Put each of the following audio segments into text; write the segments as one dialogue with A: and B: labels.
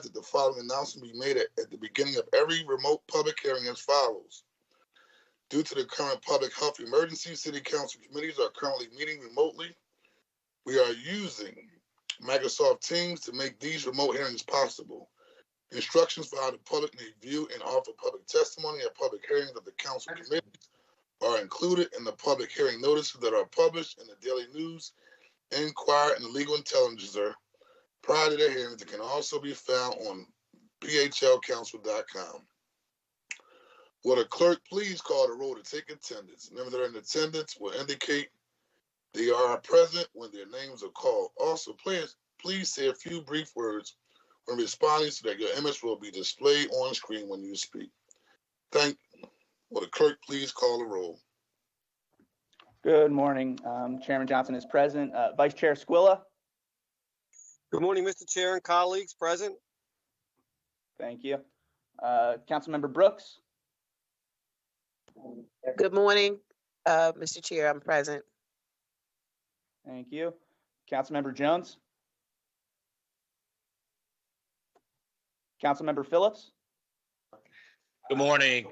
A: that the following announcement be made at the beginning of every remote public hearing as follows. Due to the current public health emergency, City Council committees are currently meeting remotely. We are using Microsoft Teams to make these remote hearings possible. Instructions for how the public may view and offer public testimony at public hearings of the council committees are included in the public hearing notices that are published in the Daily News, Inquirer, and the Legal Intelligencer prior to the hearings. It can also be found on phlcouncil.com. Will the clerk please call the roll to take attendance? Members that are in attendance will indicate they are present when their names are called. Also, please say a few brief words when responding so that your image will be displayed on screen when you speak. Will the clerk please call the roll?
B: Good morning. Chairman Johnson is present. Vice Chair Squilla.
C: Good morning, Mr. Chair and colleagues. Present.
B: Thank you. Councilmember Brooks.
D: Good morning, Mr. Chair. I'm present.
B: Thank you. Councilmember Jones. Councilmember Phillips.
E: Good morning,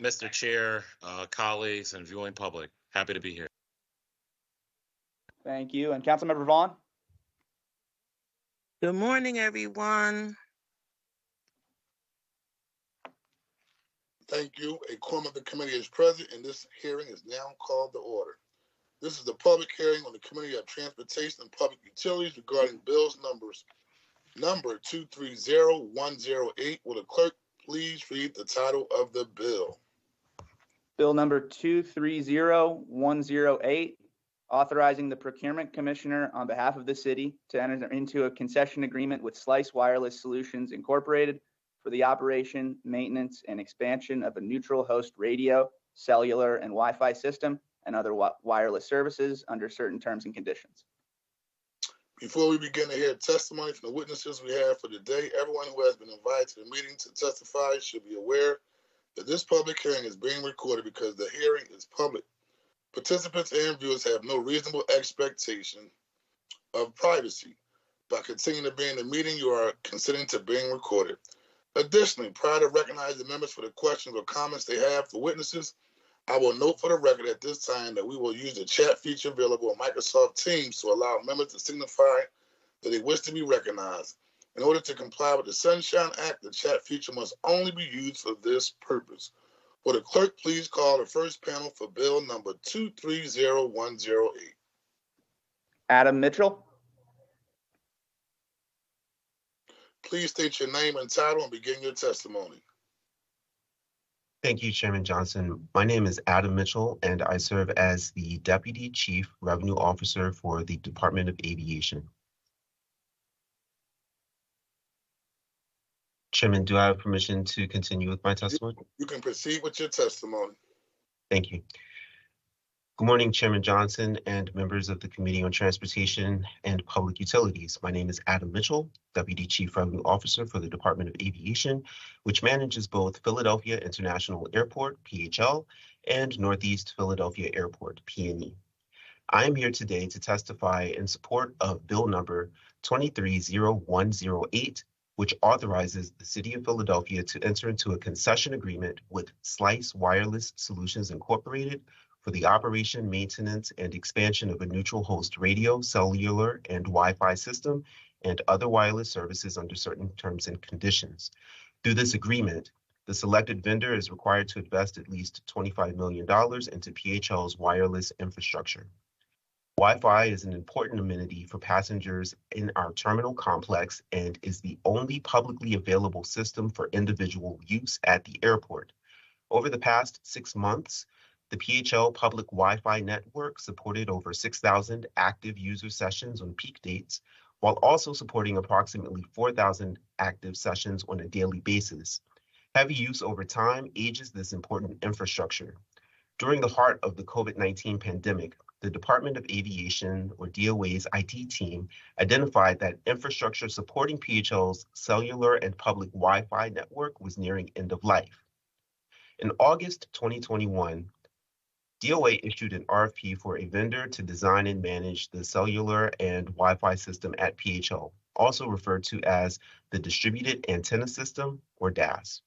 E: Mr. Chair, colleagues, and viewing public. Happy to be here.
B: Thank you. And Councilmember Vaughn.
F: Good morning, everyone.
A: Thank you. A quorum of the committee is present, and this hearing is now called to order. This is the public hearing on the Committee of Transportation and Public Utilities regarding bills number 230108. Will the clerk please read the title of the bill?
B: Bill number 230108, authorizing the Procurement Commissioner on behalf of the city to enter into a concession agreement with Slice Wireless Solutions Incorporated for the operation, maintenance, and expansion of a neutral host radio, cellular, and Wi-Fi system and other wireless services under certain terms and conditions.
A: Before we begin to hear testimony from the witnesses we have for today, everyone who has been invited to the meeting to testify should be aware that this public hearing is being recorded because the hearing is public. Participants and viewers have no reasonable expectation of privacy. By continuing to be in the meeting, you are consenting to being recorded. Additionally, prior to recognizing the members for the questions or comments they have for witnesses, I will note for the record at this time that we will use the chat feature available on Microsoft Teams to allow members to signify that they wish to be recognized. In order to comply with the Sunshine Act, the chat feature must only be used for this purpose. Will the clerk please call the first panel for bill number 230108?
B: Adam Mitchell.
A: Please state your name and title and begin your testimony.
G: Thank you, Chairman Johnson. My name is Adam Mitchell, and I serve as the Deputy Chief Revenue Officer for the Department of Aviation. Chairman, do I have permission to continue with my testimony?
A: You can proceed with your testimony.
G: Thank you. Good morning, Chairman Johnson and members of the Committee on Transportation and Public Utilities. My name is Adam Mitchell, Deputy Chief Revenue Officer for the Department of Aviation, which manages both Philadelphia International Airport, PHL, and Northeast Philadelphia Airport, PNE. I am here today to testify in support of Bill number 230108, which authorizes the City of Philadelphia to enter into a concession agreement with Slice Wireless Solutions Incorporated for the operation, maintenance, and expansion of a neutral host radio, cellular, and Wi-Fi system and other wireless services under certain terms and conditions. Through this agreement, the selected vendor is required to invest at least $25 million into PHL's wireless infrastructure. Wi-Fi is an important amenity for passengers in our terminal complex and is the only publicly available system for individual use at the airport. Over the past 6 months, the PHL public Wi-Fi network supported over 6,000 active user sessions on peak dates, while also supporting approximately 4,000 active sessions on a daily basis. Heavy use over time ages this important infrastructure. During the heart of the COVID-19 pandemic, the Department of Aviation, or DOA's IT team, identified that infrastructure supporting PHL's cellular and public Wi-Fi network was nearing end of life. In August 2021, DOA issued an RFP for a vendor to design and manage the cellular and Wi-Fi system at PHL, also referred to as the Distributed Antenna System, or DAS.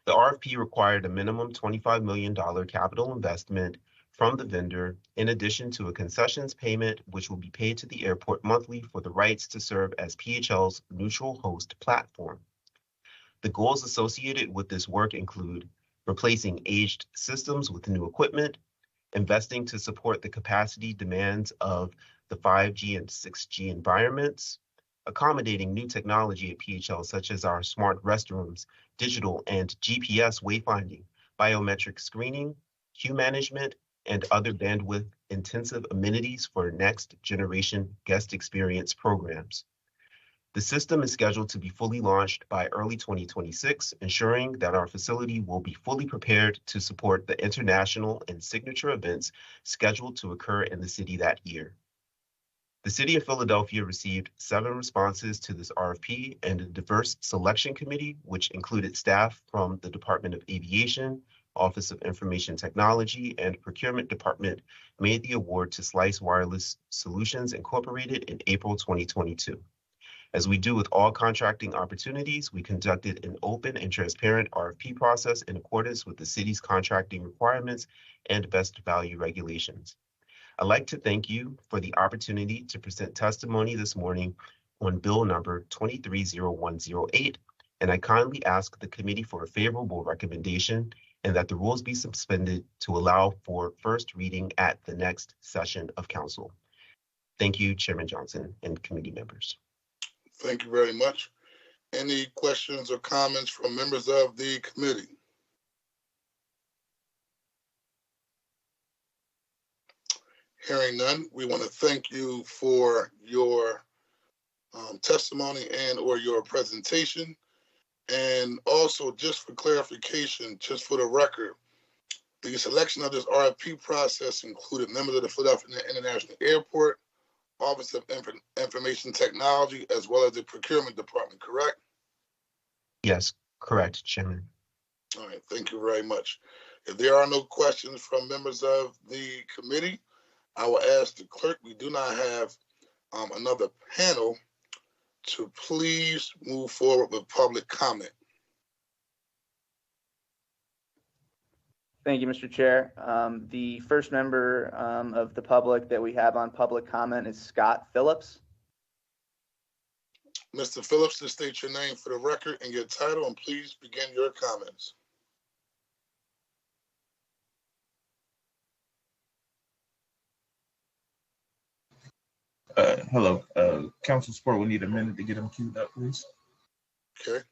G: The RFP required a minimum $25 million capital investment from the vendor, in addition to a concessions payment, which will be paid to the airport monthly for the rights to serve as PHL's neutral host platform. The goals associated with this work include replacing aged systems with new equipment, investing to support the capacity demands of the 5G and 6G environments, accommodating new technology at PHL, such as our smart restrooms, digital and GPS wayfinding, biometric screening, queue management, and other bandwidth-intensive amenities for next-generation guest experience programs. The system is scheduled to be fully launched by early 2026, ensuring that our facility will be fully prepared to support the international and signature events scheduled to occur in the city that year. The City of Philadelphia received 7 responses to this RFP, and a diverse selection committee, which included staff from the Department of Aviation, Office of Information Technology, and Procurement Department, made the award to Slice Wireless Solutions Incorporated in April 2022. As we do with all contracting opportunities, we conducted an open and transparent RFP process in accordance with the city's contracting requirements and best value regulations. I'd like to thank you for the opportunity to present testimony this morning on Bill number 230108, and I kindly ask the committee for a favorable recommendation and that the rules be suspended to allow for first reading at the next session of council. Thank you, Chairman Johnson and committee members.
A: Thank you very much. Any questions or comments from members of the committee? Hearing none, we want to thank you for your testimony and or your presentation. And also, just for clarification, just for the record, the selection of this RFP process included members of the Philadelphia International Airport, Office of Information Technology, as well as the Procurement Department, correct?
G: Yes, correct, Chairman.
A: All right, thank you very much. If there are no questions from members of the committee, I will ask the clerk, we do not have another panel, to please move forward with public comment.
B: Thank you, Mr. Chair. The first member of the public that we have on public comment is Scott Phillips.
A: Mr. Phillips, to state your name for the record and your title, and please begin your comments.
H: Hello, council support. We need a minute to get them queued up, please.
A: Okay.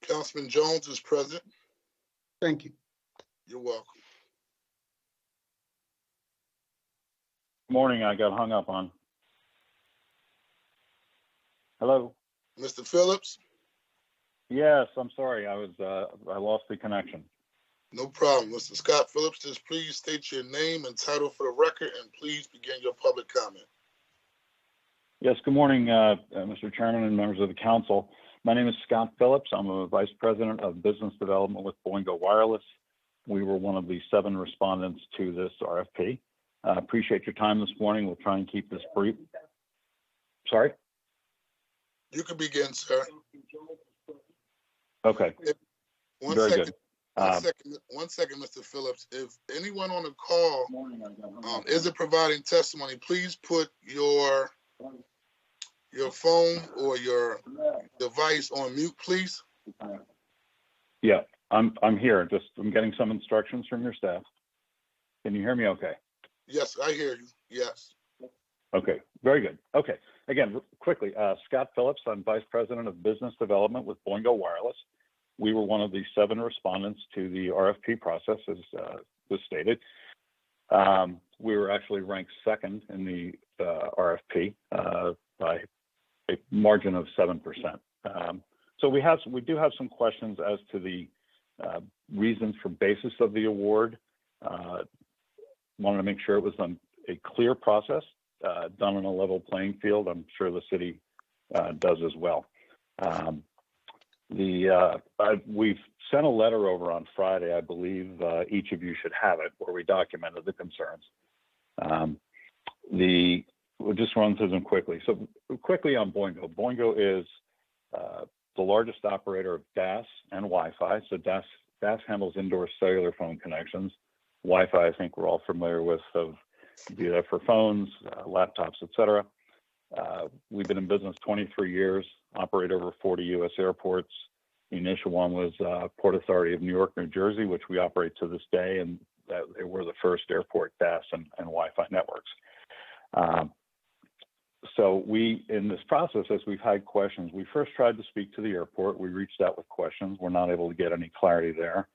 A: Councilman Jones is present.
I: Thank you.
A: You're welcome.
J: Morning, I got hung up on. Hello?
A: Mr. Phillips?
J: Yes, I'm sorry. I lost the connection.
A: No problem. Mr. Scott Phillips, just please state your name and title for the record, and please begin your public comment.
J: Yes, good morning, Mr. Chairman and members of the council. My name is Scott Phillips. I'm a Vice President of Business Development with Boingo Wireless. We were one of the 7 respondents to this RFP. I appreciate your time this morning. We'll try and keep this brief. Sorry?
A: You can begin, sir.
J: Okay,
A: One
J: very
A: second.
J: good.
A: One second, Mr. Phillips. If anyone on the call isn't providing testimony, please put your phone or your device on mute, please.
J: Yeah, I'm here. I'm getting some instructions from your staff. Can you hear me okay?
A: Yes, I hear you. Yes.
J: Okay, very good. Okay, again, quickly, Scott Phillips, I'm Vice President of Business Development with Boingo Wireless. We were one of the 7 respondents to the RFP process, as was stated. We were actually ranked 2nd in the RFP by a margin of 7%. So we do have some questions as to the reasons for basis of the award. Wanted to make sure it was a clear process, done on a level playing field. I'm sure the city does as well. We've sent a letter over on Friday. I believe each of you should have it, where we documented the concerns. We'll just run through them quickly. So quickly on Boingo. Boingo is the largest operator of DAS and Wi-Fi. So DAS handles indoor cellular phone connections. Wi-Fi, I think we're all familiar with, be that for phones, laptops, et cetera. We've been in business 23 years, operate over 40 U.S. airports. The initial one was Port Authority of New York, New Jersey, which we operate to this day, and they were the first airport DAS and Wi-Fi networks. So in this process, as we've had questions, we first tried to speak to the airport. We reached out with questions. We're not able to get any clarity there.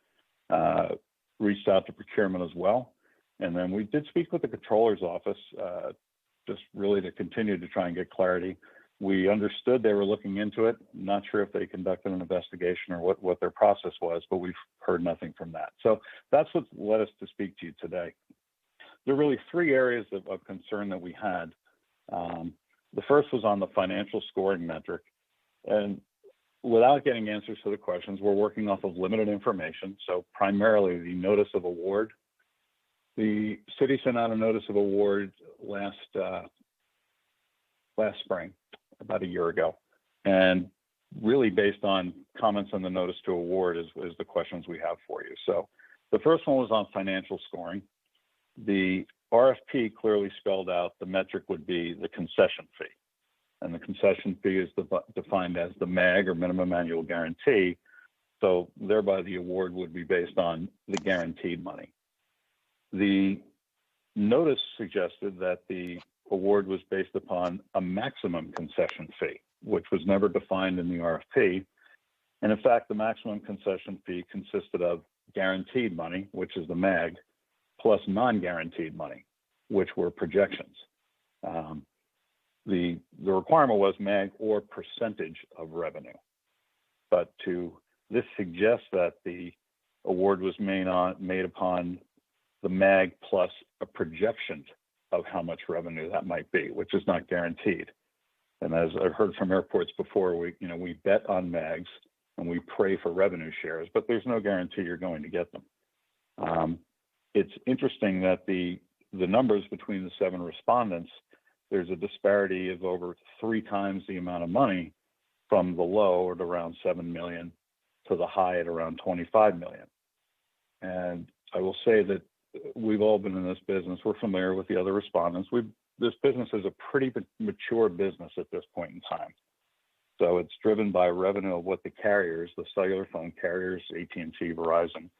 J: Reached out to procurement as well. And then we did speak with the controller's office, just really to continue to try and get clarity. We understood they were looking into it. Not sure if they conducted an investigation or what their process was, but we've heard nothing from that. So that's what led us to speak to you today. There are really 3 areas of concern that we had. The first was on the financial scoring metric. And without getting answers to the questions, we're working off of limited information. So primarily the notice of award. The city sent out a notice of award last spring, about a year ago. And really based on comments on the notice to award is the questions we have for you. So the first one was on financial scoring. The RFP clearly spelled out the metric would be the concession fee. And the concession fee is defined as the MAG, or minimum annual guarantee. So thereby the award would be based on the guaranteed money. The notice suggested that the award was based upon a maximum concession fee, which was never defined in the RFP. And in fact, the maximum concession fee consisted of guaranteed money, which is the MAG, plus non-guaranteed money, which were projections. The requirement was MAG or percentage of revenue. But this suggests that the award was made upon the MAG plus a projection of how much revenue that might be, which is not guaranteed. And as I've heard from airports before, we bet on MAGs and we pray for revenue shares, but there's no guarantee you're going to get them. It's interesting that the numbers between the 7 respondents, there's a disparity of over 3 times the amount of money from the low at around $7 million to the high at around $25 million. And I will say that we've all been in this business. We're familiar with the other respondents. This business is a pretty mature business at this point in time. So it's driven by revenue of what the carriers, the cellular phone carriers, AT&T, Verizon,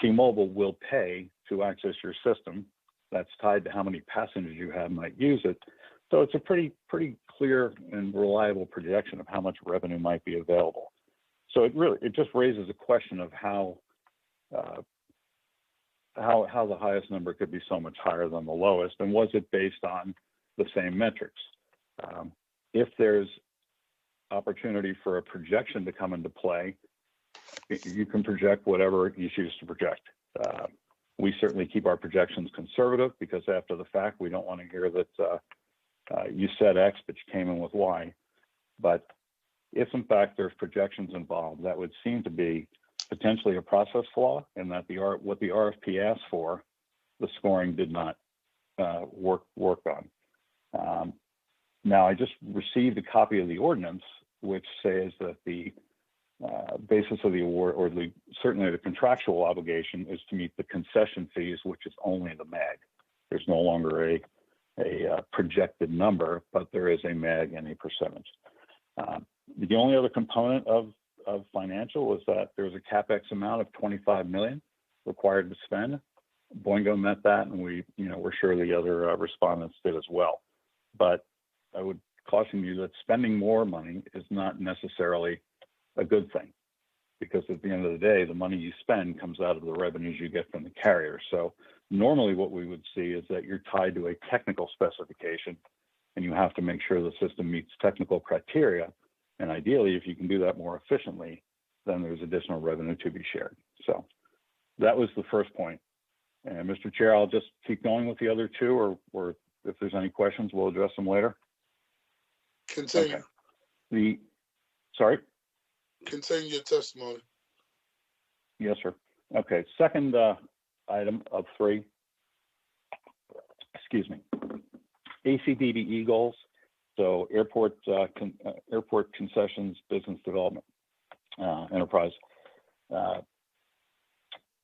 J: T-Mobile will pay to access your system. That's tied to how many passengers you have might use it. So it's a pretty clear and reliable projection of how much revenue might be available. So it just raises a question of how the highest number could be so much higher than the lowest, and was it based on the same metrics? If there's opportunity for a projection to come into play, you can project whatever you choose to project. We certainly keep our projections conservative because after the fact, we don't want to hear that you said X, but you came in with Y. But if in fact there's projections involved, that would seem to be potentially a process flaw, and that what the RFP asked for, the scoring did not work on. Now, I just received a copy of the ordinance, which says that the basis of the award, or certainly the contractual obligation, is to meet the concession fees, which is only the MAG. There's no longer a projected number, but there is a MAG and a percentage. The only other component of financial is that there's a CapEx amount of $25 million required to spend. Boingo met that, and we're sure the other respondents did as well. But I would caution you that spending more money is not necessarily a good thing, because at the end of the day, the money you spend comes out of the revenues you get from the carrier. So normally what we would see is that you're tied to a technical specification, and you have to make sure the system meets technical criteria. And ideally, if you can do that more efficiently, then there's additional revenue to be shared. So that was the first point. And Mr. Chair, I'll just keep going with the other two, or if there's any questions, we'll address them later.
A: Continue.
J: Okay. Sorry?
A: Continue your testimony.
J: Yes, sir. Okay, second item of three, excuse me, ACDBE goals. So airport concessions business development enterprise.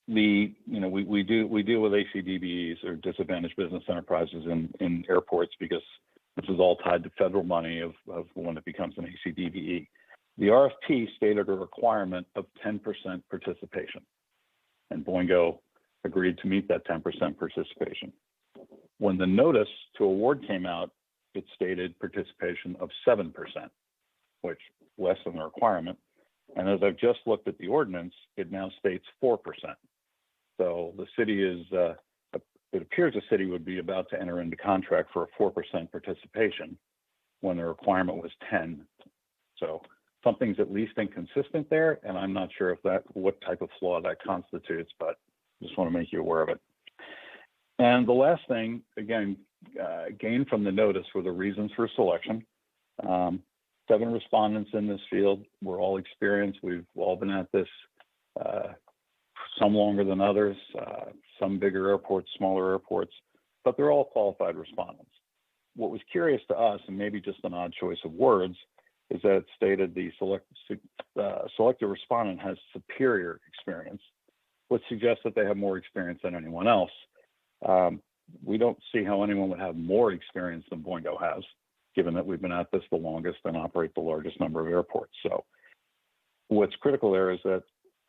J: We deal with ACDBEs, or disadvantaged business enterprises, in airports, because this is all tied to federal money of when it becomes an ACDBE. The RFP stated a requirement of 10% participation, and Boingo agreed to meet that 10% participation. When the notice to award came out, it stated participation of 7%, which less than the requirement. And as I've just looked at the ordinance, it now states 4%. So the city is, it appears the city would be about to enter into contract for a 4% participation when the requirement was 10. So something's at least inconsistent there, and I'm not sure what type of flaw that constitutes, but just want to make you aware of it. And the last thing, again, gained from the notice were the reasons for selection. 7 respondents in this field. We're all experienced. We've all been at this, some longer than others, some bigger airports, smaller airports, but they're all qualified respondents. What was curious to us, and maybe just an odd choice of words, is that it stated the selected respondent has superior experience, which suggests that they have more experience than anyone else. We don't see how anyone would have more experience than Boingo has, given that we've been at this the longest and operate the largest number of airports. So what's critical there is that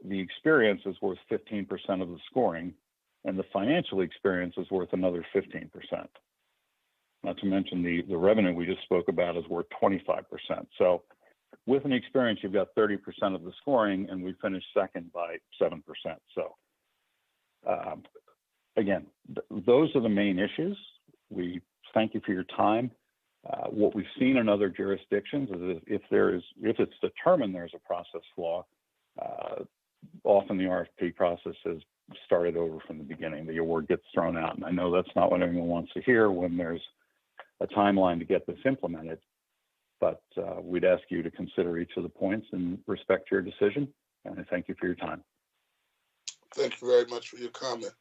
J: the experience is worth 15% of the scoring, and the financial experience is worth another 15%. Not to mention the revenue we just spoke about is worth 25%. So with an experience, you've got 30% of the scoring, and we finished second by 7%. So again, those are the main issues. We thank you for your time. What we've seen in other jurisdictions is if it's determined there's a process flaw, often the RFP process has started over from the beginning. The award gets thrown out, and I know that's not what anyone wants to hear when there's a timeline to get this implemented, but we'd ask you to consider each of the points and respect your decision, and I thank you for your time.
A: Thank you very much for your comment.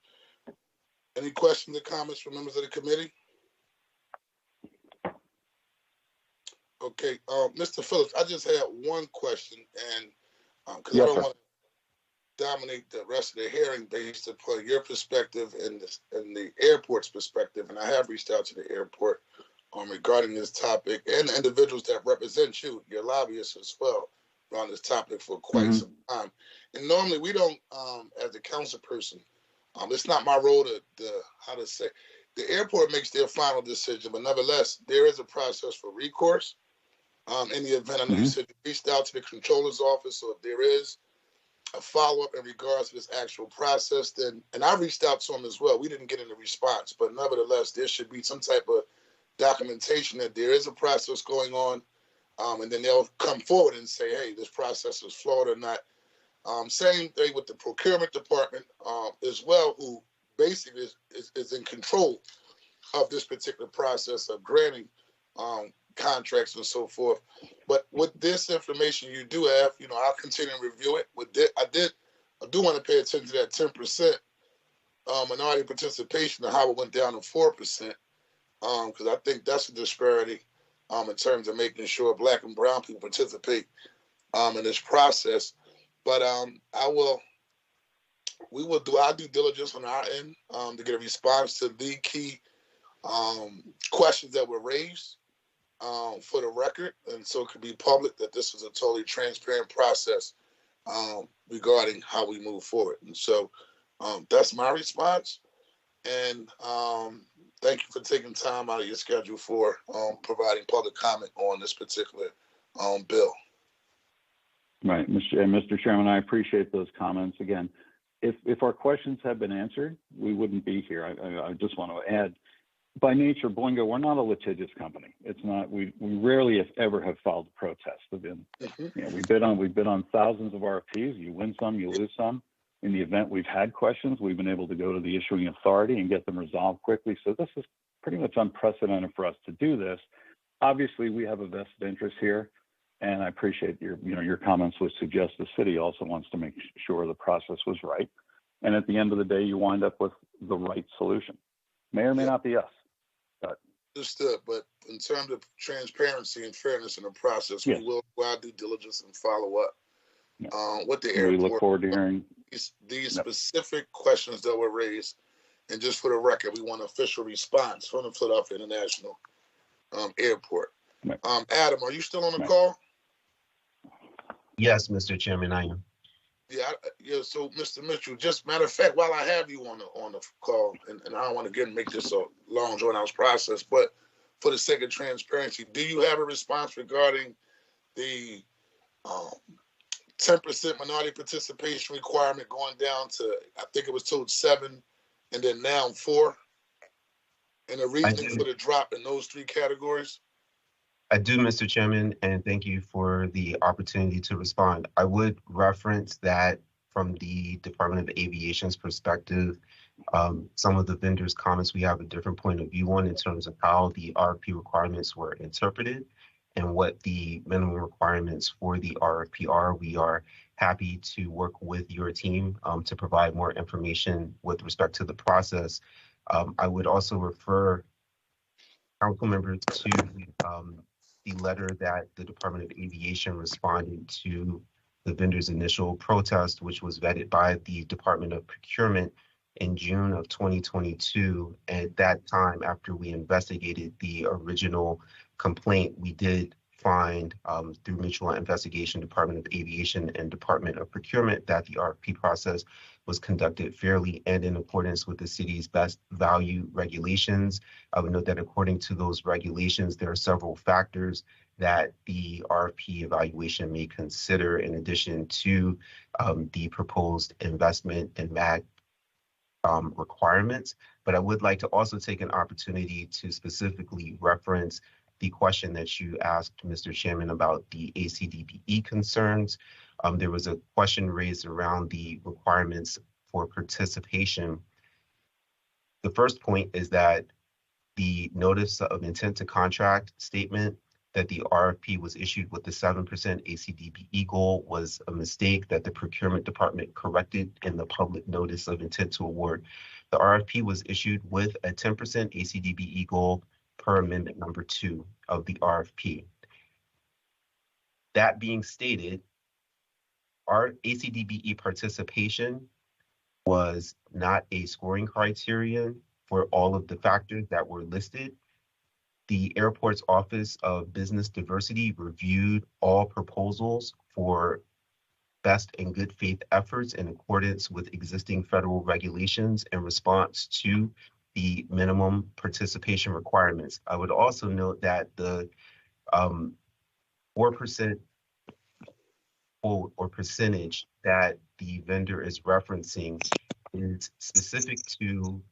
A: Any questions or comments from members of the committee? Okay, Mr. Phillips, I just had one question, and because I don't want to dominate the rest of the hearing based upon your perspective and the airport's perspective, and I have reached out to the airport regarding this topic, and the individuals that represent you, your lobbyists as well, on this topic for quite some time. And normally we don't, as a council person, it's not my role to the airport makes their final decision, but nevertheless, there is a process for recourse. In the event, I know you said you reached out to the controller's office, so if there is a follow-up in regards to this actual process, then, and I reached out to them as well. We didn't get any response, but nevertheless, there should be some type of documentation that there is a process going on, and then they'll come forward and say, hey, this process is flawed or not. Same thing with the procurement department as well, who basically is in control of this particular process of granting contracts and so forth. But with this information you do have, I'll continue to review it. I do want to pay attention to that 10% minority participation and how it went down to 4%, because I think that's a disparity in terms of making sure Black and brown people participate in this process. But we will do our due diligence on our end to get a response to the key questions that were raised for the record, and so it could be public that this was a totally transparent process regarding how we move forward. And so that's my response. And thank you for taking time out of your schedule for providing public comment on this particular bill.
J: Right, Mr. Chairman, I appreciate those comments. Again, if our questions have been answered, we wouldn't be here. I just want to add, by nature, Boingo, we're not a litigious company. It's not. We rarely, if ever, have filed a protest. We bid on thousands of RFPs. You win some, you lose some. In the event we've had questions, we've been able to go to the issuing authority and get them resolved quickly. So this is pretty much unprecedented for us to do this. Obviously, we have a vested interest here, and I appreciate your comments, which suggest the city also wants to make sure the process was right. And at the end of the day, you wind up with the right solution. May or may not be us.
A: Understood, but in terms of transparency and fairness in the process,
J: yes,
A: we will do our due diligence and follow up with the
J: we
A: airport.
J: look forward to hearing
A: these specific questions that were raised. And just for the record, we want an official response from the Philadelphia International Airport.
J: Right.
A: Adam, are you still on the call?
G: Yes, Mr. Chairman, I am.
A: Yeah. So, Mr. Mitchell, just matter of fact, while I have you on the call, and I don't want to make this a long, drawn-out process, but for the sake of transparency, do you have a response regarding the 10% minority participation requirement going down to, I think it was told 7, and then now 4, and the reasoning for the drop in those 3 categories?
G: I do, Mr. Chairman, and thank you for the opportunity to respond. I would reference that from the Department of Aviation's perspective, some of the vendors' comments we have a different point of view on in terms of how the RFP requirements were interpreted and what the minimum requirements for the RFP are. We are happy to work with your team to provide more information with respect to the process. I would also refer council members to the letter that the Department of Aviation responded to the vendor's initial protest, which was vetted by the Department of Procurement in June of 2022. At that time, after we investigated the original complaint, we did find through mutual investigation, Department of Aviation and Department of Procurement, that the RFP process was conducted fairly and in accordance with the city's best value regulations. I would note that according to those regulations, there are several factors that the RFP evaluation may consider in addition to the proposed investment and MAG requirements. But I would like to also take an opportunity to specifically reference the question that you asked, Mr. Chairman, about the ACDBE concerns. There was a question raised around the requirements for participation. The first point is that the notice of intent to contract statement that the RFP was issued with the 7% ACDBE goal was a mistake that the procurement department corrected in the public notice of intent to award. The RFP was issued with a 10% ACDBE goal per amendment number 2 of the RFP. That being stated, our ACDBE participation was not a scoring criterion for all of the factors that were listed. The airport's Office of Business Diversity reviewed all proposals for best and good faith efforts in accordance with existing federal regulations in response to the minimum participation requirements. I would also note that the 4% or percentage that the vendor is referencing is specific to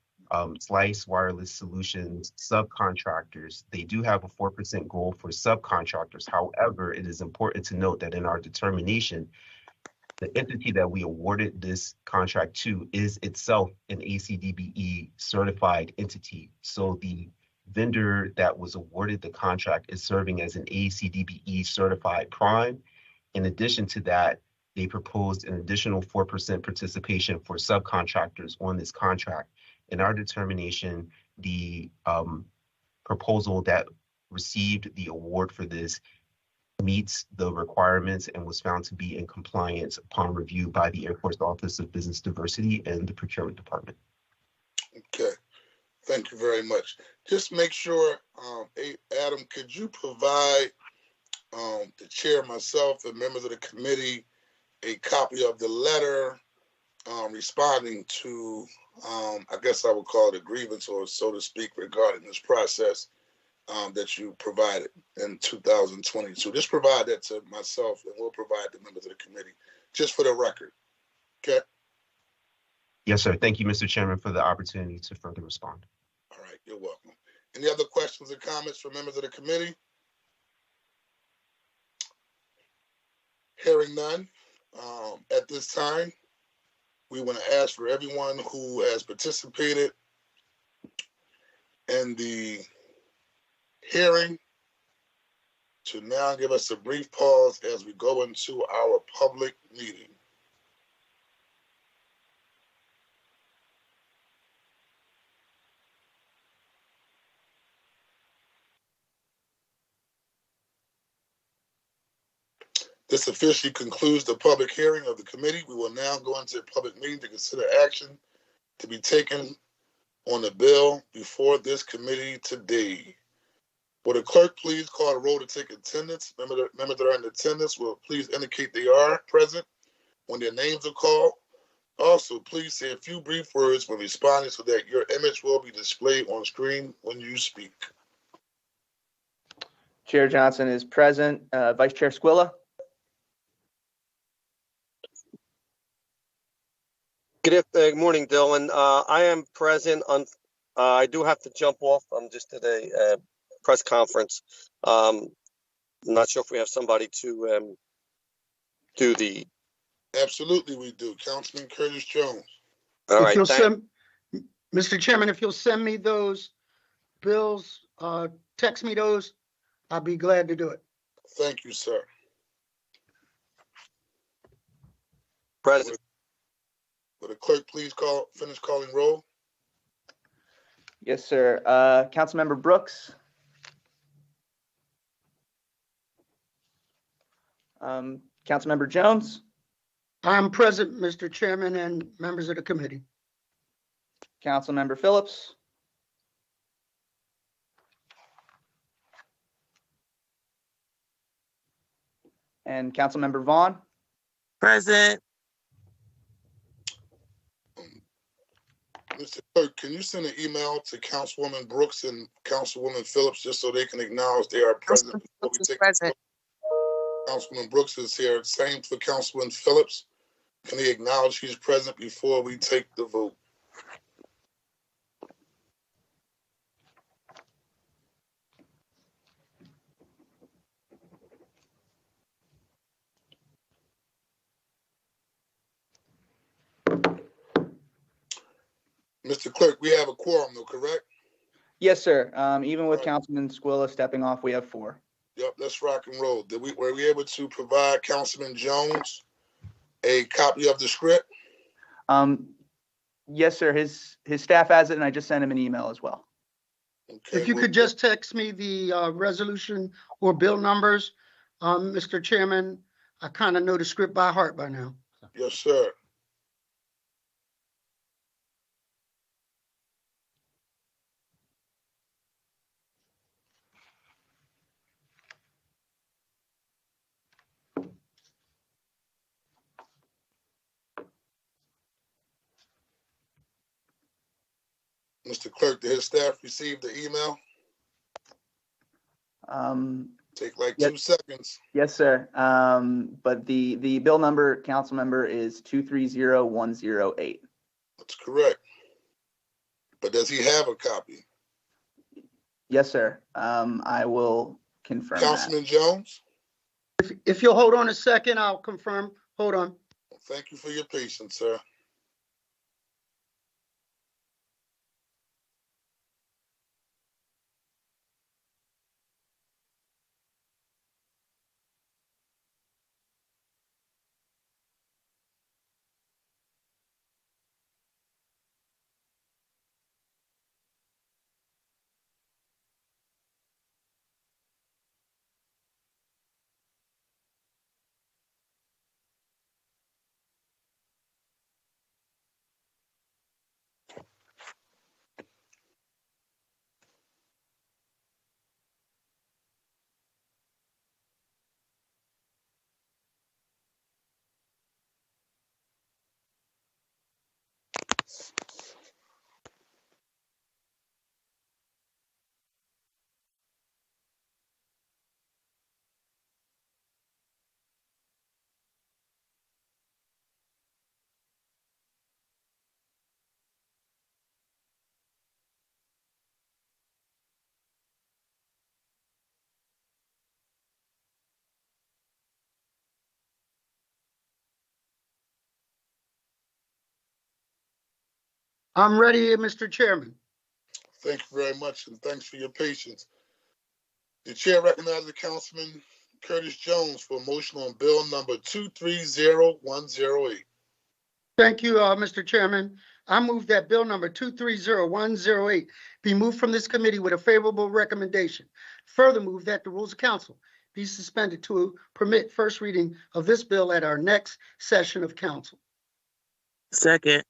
G: Slice Wireless Solutions subcontractors. They do have a 4% goal for subcontractors. However, it is important to note that in our determination, the entity that we awarded this contract to is itself an ACDBE certified entity. So the vendor that was awarded the contract is serving as an ACDBE certified prime. In addition to that, they proposed an additional 4% participation for subcontractors on this contract. In our determination, the proposal that received the award for this meets the requirements and was found to be in compliance upon review by the Airport's Office of Business Diversity and the Procurement Department.
A: Okay, thank you very much. Just make sure, Adam, could you provide the chair, myself, and members of the committee a copy of the letter responding to, I guess I would call it a grievance, or so to speak, regarding this process that you provided in 2022. Just provide that to myself, and we'll provide the members of the committee, just for the record. Okay?
G: Yes, sir. Thank you, Mr. Chairman, for the opportunity to further respond.
A: All right, you're welcome. Any other questions or comments from members of the committee? Hearing none, at this time, we want to ask for everyone who has participated in the hearing to now give us a brief pause as we go into our public meeting. This officially concludes the public hearing of the committee. We will now go into a public meeting to consider action to be taken on the bill before this committee today. Will the clerk please call the roll to take attendance? Members that are in attendance will please indicate they are present when their names are called. Also, please say a few brief words when responding so that your image will be displayed on screen when you speak.
B: Chair Johnson is present. Vice Chair Squilla?
C: Good morning, Dylan. I am present. I do have to jump off. I'm just at a press conference. I'm not sure if we have somebody to do the.
A: Absolutely, we do. Councilman Curtis Jones.
C: All right.
I: Mr. Chairman, if you'll send me those bills, text me those, I'll be glad to do it.
A: Thank you, sir.
C: Present.
A: Will the clerk please finish calling roll?
B: Yes, sir. Councilmember Brooks? Councilmember Jones?
I: I'm present, Mr. Chairman, and members of the committee.
B: Councilmember Phillips? And Councilmember Vaughn?
F: Present.
A: Mr. Clerk, can you send an email to Councilwoman Brooks and Councilwoman Phillips just so they can acknowledge they are present? Councilwoman Brooks is here. Same for Councilwoman Phillips. Can they acknowledge she's present before we take the vote? Mr. Clerk, we have a quorum though, correct?
B: Yes, sir. Even with
A: Right.
B: Councilman Squilla stepping off, we have 4.
A: Yep, let's rock and roll. Were we able to provide Councilman Jones a copy of the script?
B: Yes, sir. His staff has it, and I just sent him an email as well.
A: Okay,
I: If you could just text me the resolution or bill numbers, Mr. Chairman, I kind of know the script by heart by now.
A: Yes, sir. Mr. Clerk, did his staff receive the email? Take like
B: Yep.
A: 2 seconds.
B: Yes, sir. But the bill number, council member, is 230108.
A: That's correct. But does he have a copy?
B: Yes, sir. I will confirm that.
A: Councilman Jones?
I: If you'll hold on a second, I'll confirm. Hold on.
A: Thank you for your patience, sir.
I: I'm ready, Mr. Chairman.
A: Thank you very much, and thanks for your patience. The chair recognizes Councilman Curtis Jones for a motion on bill number 230108.
I: Thank you, Mr. Chairman. I move that bill number 230108 be moved from this committee with a favorable recommendation. Further move that the rules of council be suspended to permit first reading of this bill at our next session of council.
F: Second.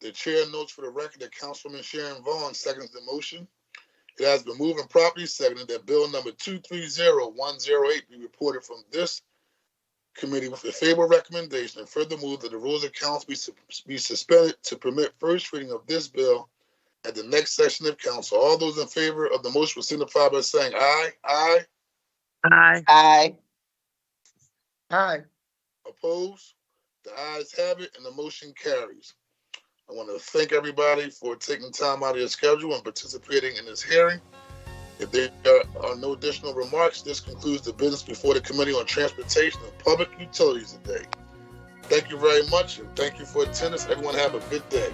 A: The chair notes for the record that Councilwoman Sharon Vaughn seconds the motion. It has been moved and properly seconded that bill number 230108 be reported from this committee with a favorable recommendation, and further move that the rules of council be suspended to permit first reading of this bill at the next session of council. All those in favor of the motion will signify by saying aye. Aye.
F: Aye.
D: Aye.
I: Aye.
A: Opposed? The ayes have it, and the motion carries. I want to thank everybody for taking time out of your schedule and participating in this hearing. If there are no additional remarks, this concludes the business before the Committee on Transportation and Public Utilities today. Thank you very much, and thank you for attendance. Everyone have a good day.